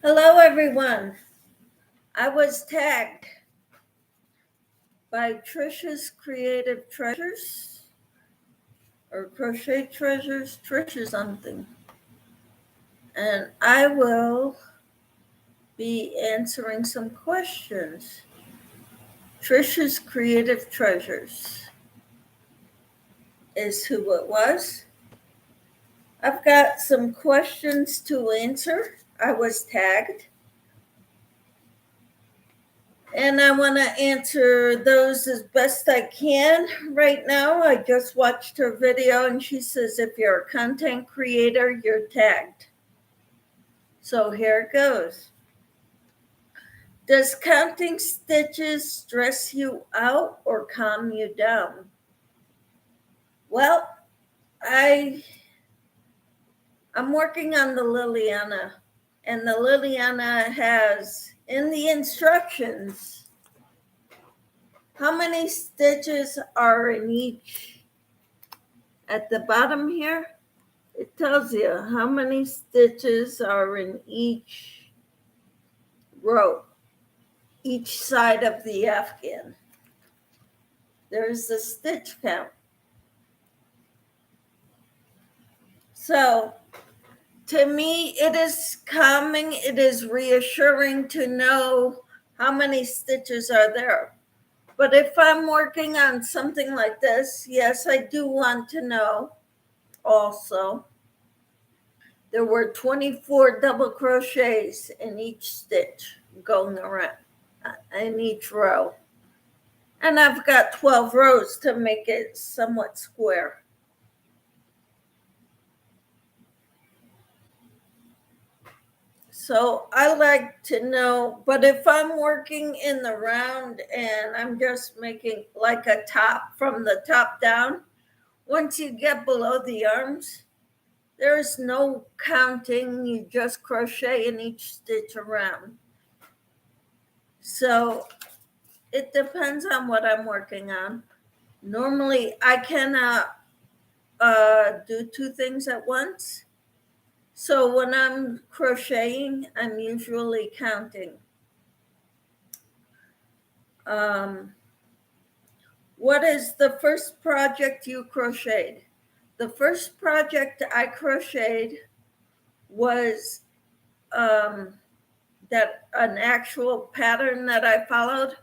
Hello, everyone. I was tagged by Trisha's Creative Treasures or Crochet Treasures, Trisha something. And I will be answering some questions. Trisha's Creative Treasures is who it was. I've got some questions to answer. I was tagged. And I want to answer those as best I can right now. I just watched her video and she says if you're a content creator, you're tagged. So here it goes. Does counting stitches stress you out or calm you down? Well, I'm working on the Liliana, and the Liliana has in the instructions how many stitches are in each. At the bottom here, it tells you how many stitches are in each row, each side of the afghan. There's the stitch count. So to me, it is calming, it is reassuring to know how many stitches are there. But if I'm working on something like this, yes, I do want to know also. There were 24 double crochets in each stitch going around in each row. And I've got 12 rows to make it somewhat square. So I like to know, but if I'm working in the round and I'm just making like a top from the top down, once you get below the arms, there's no counting, you just crochet in each stitch around. So it depends on what I'm working on. Normally, I cannot do two things at once. So when I'm crocheting, I'm usually counting. What is the first project you crocheted? The first project I crocheted was that an actual pattern that I followed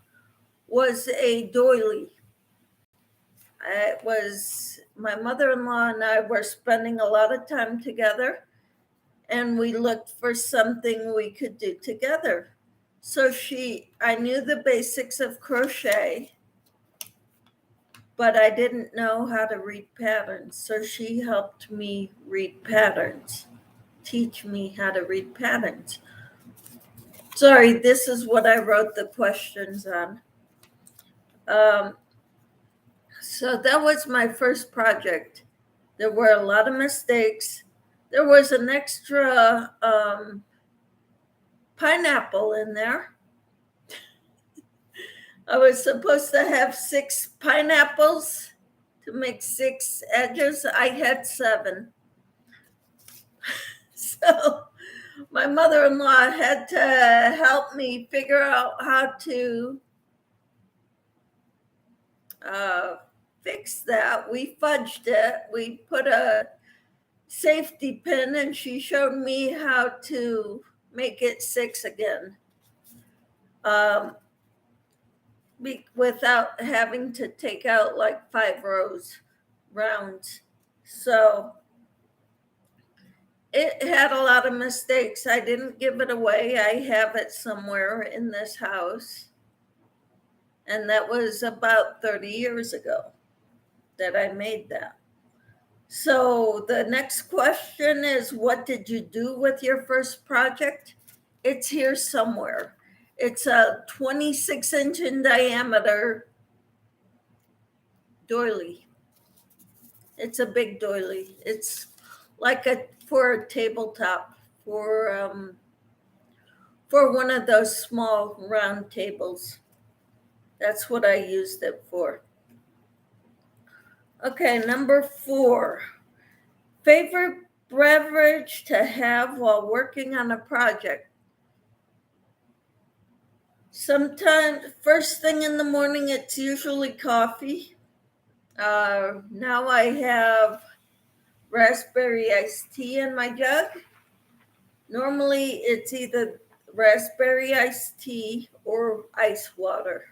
was a doily. It was my mother-in-law and I were spending a lot of time together, and we looked for something we could do together. So I knew the basics of crochet, but I didn't know how to read patterns. So she helped me read patterns, teach me how to read patterns. Sorry, this is what I wrote the questions on. So that was my first project. There were a lot of mistakes. There was an extra pineapple in there. I was supposed to have 6 pineapples to make 6 edges. I had 7. So my mother-in-law had to help me figure out how to fix that. We fudged it. We put a safety pin and she showed me how to make it 6 again. Without having to take out like 5 rows rounds. So it had a lot of mistakes. I didn't give it away. I have it somewhere in this house. And that was about 30 years ago that I made that. So the next question is, what did you do with your first project? It's here somewhere. It's a 26-inch in diameter doily. It's a big doily. It's like for a tabletop, for one of those small round tables. That's what I used it for. Okay, number 4. Favorite beverage to have while working on a project? Sometimes, first thing in the morning, it's usually coffee. Now I have raspberry iced tea in my jug. Normally, it's either raspberry iced tea or ice water.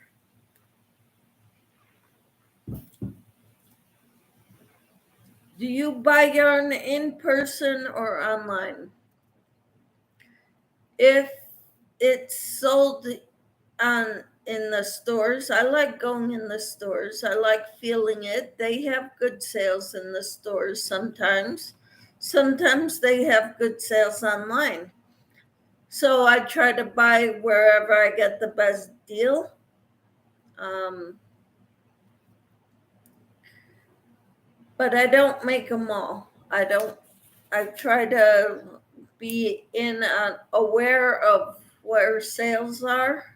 Do you buy yarn in person or online? If it's sold in the stores, I like going in the stores. I like feeling it. They have good sales in the stores sometimes. Sometimes they have good sales online. So I try to buy wherever I get the best deal. But I don't make them all. I try to be aware of where sales are,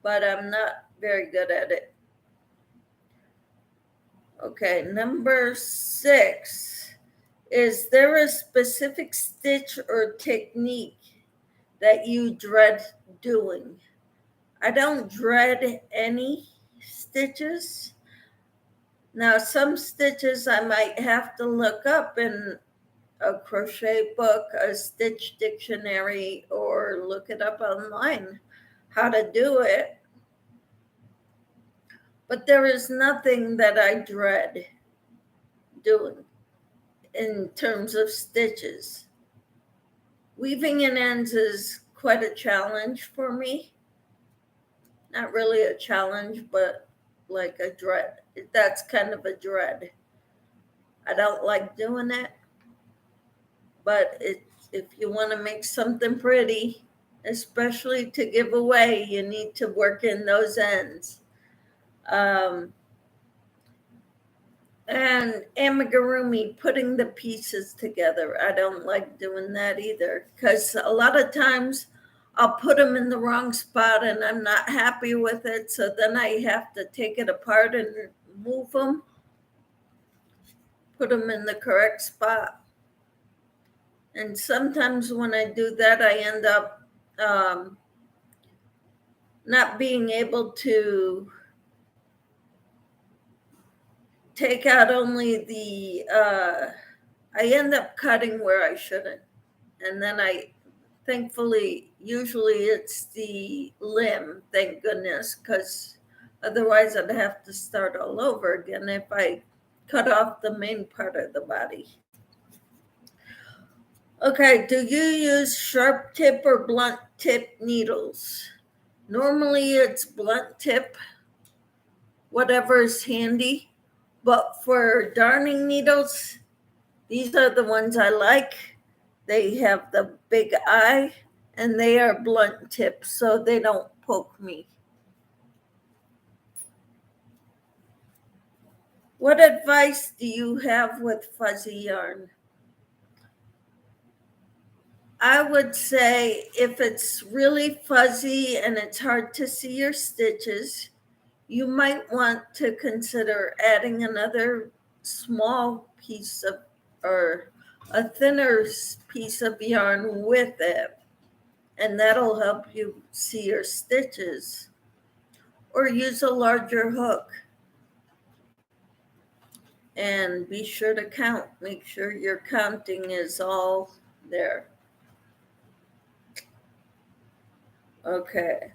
but I'm not very good at it. Okay, number 6. Is there a specific stitch or technique that you dread doing? I don't dread any stitches. Now, some stitches I might have to look up in a crochet book, a stitch dictionary, or look it up online how to do it. But there is nothing that I dread doing in terms of stitches. Weaving in ends is quite a challenge for me. Not really a challenge, but like a dread. That's kind of a dread. I don't like doing it, but if you want to make something pretty, especially to give away, you need to work in those ends. And amigurumi, putting the pieces together. I don't like doing that either, because a lot of times I'll put them in the wrong spot and I'm not happy with it. So then I have to take it apart and move them, put them in the correct spot. And sometimes when I do that, I end up not being able to take out only I end up cutting where I shouldn't. And then thankfully, usually it's the limb, thank goodness, because otherwise I'd have to start all over again if I cut off the main part of the body. Okay, do you use sharp tip or blunt tip needles? Normally it's blunt tip, whatever is handy, but for darning needles, these are the ones I like. They have the big eye and they are blunt tips, so they don't poke me. What advice do you have with fuzzy yarn? I would say if it's really fuzzy and it's hard to see your stitches, you might want to consider adding another small piece of, or a thinner piece of yarn with it, and that'll help you see your stitches. Or use a larger hook. And be sure to count. Make sure your counting is all there. Okay.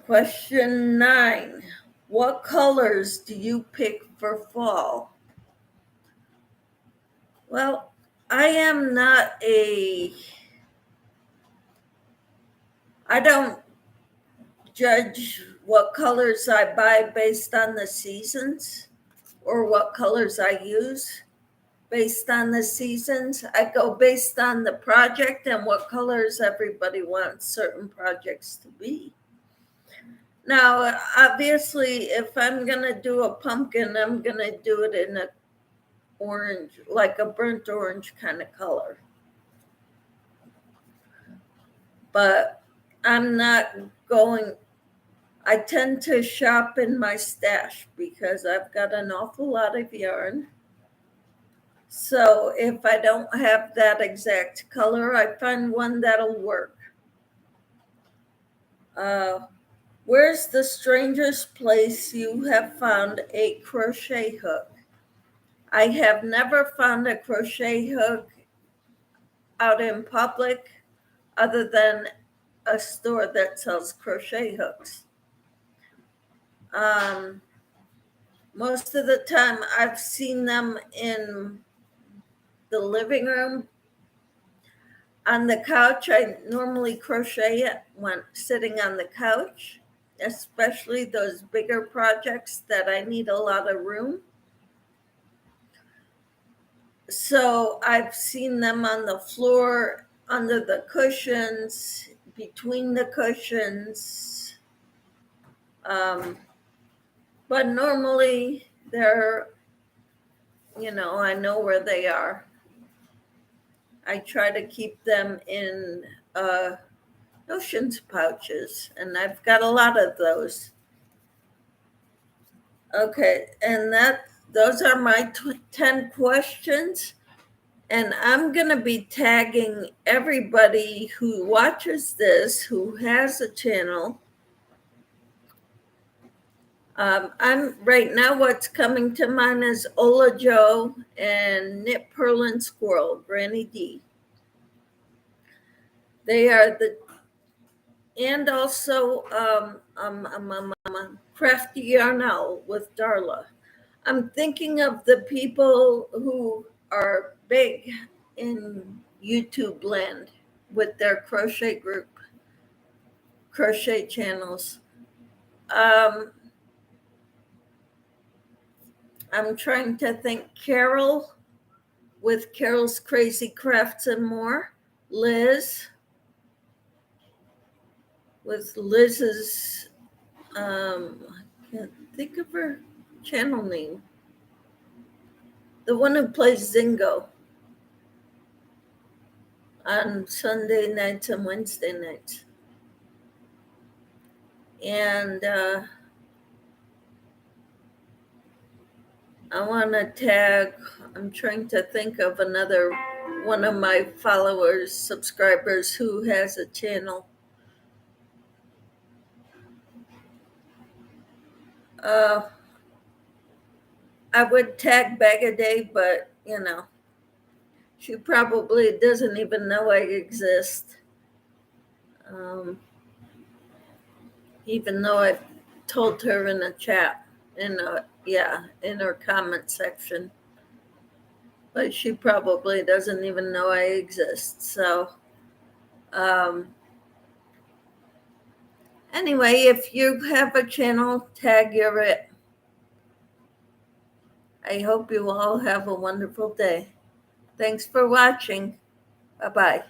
Question 9. What colors do you pick for fall? Well, I don't judge what colors I buy based on the seasons or what colors I use based on the seasons. I go based on the project and what colors everybody wants certain projects to be. Now, obviously, if I'm going to do a pumpkin, I'm going to do it in a orange, like a burnt orange kind of color. But I'm not going, I tend to shop in my stash because I've got an awful lot of yarn. So if I don't have that exact color, I find one that'll work. Where's the strangest place you have found a crochet hook? I have never found a crochet hook out in public other than a store that sells crochet hooks. Most of the time I've seen them in the living room. On the couch, I normally crochet it when sitting on the couch, especially those bigger projects that I need a lot of room. So I've seen them on the floor, under the cushions, between the cushions. But normally they're, I know where they are. I try to keep them in notions pouches, and I've got a lot of those. Okay, and those are my 10 questions. And I'm going to be tagging everybody who watches this, who has a channel. I'm right now, what's coming to mind is Ola Joe and Knit Purlin Squirrel, Granny D. They are and also Crafty Yarnell with Darla. I'm thinking of the people who are big in YouTube land with their crochet group, crochet channels. I'm trying to think. Carol with Carol's Crazy Crafts and More. Liz with Liz's, I can't think of her channel name. The one who plays Zingo on Sunday nights and Wednesday nights. And I want to tag, I'm trying to think of another one of my followers, subscribers who has a channel. I would tag Bag a Day, but she probably doesn't even know I exist. Even though I've told her in a chat, in her comment section. But she probably doesn't even know I exist. So anyway, if you have a channel, tag your it. I hope you all have a wonderful day. Thanks for watching. Bye-bye.